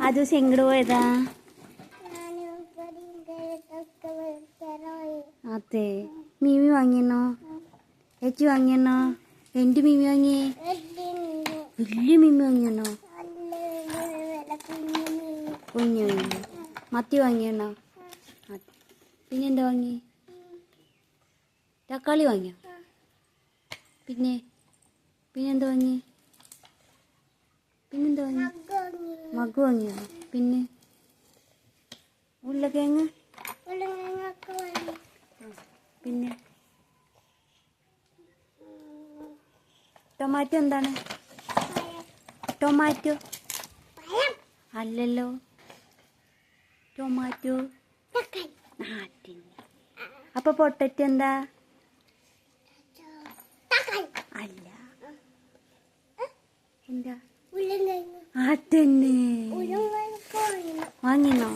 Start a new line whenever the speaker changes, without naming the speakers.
അത് എങ്ങോട്ട് പോയതാ? അതെ. മീമി വാങ്ങിയെന്നോ? ഏച്ചി വാങ്ങിയെന്നോ? എന്ത് മീമി വാങ്ങിയേ? വലിയ മീമി വാങ്ങിയെന്നോ? കുഞ്ഞു മീമി. മത്തി വാങ്ങിയെന്നോ? പിന്നെന്താ വാങ്ങി? തക്കാളി വാങ്ങിയോ? പിന്നെന്താ വാങ്ങി? മഗ് വാങ്ങിയോ? പിന്നെ ഉരുളക്കിഴങ്ങ്, പിന്നെ ടൊമാറ്റോ എന്താണ്? ടൊമാറ്റോ അല്ലല്ലോ. ടൊമാറ്റോ അപ്പൊ പൊട്ടറ്റോ എന്താ? അല്ല. എന്താ? അതന്നെ. വാങ്ങിനോ?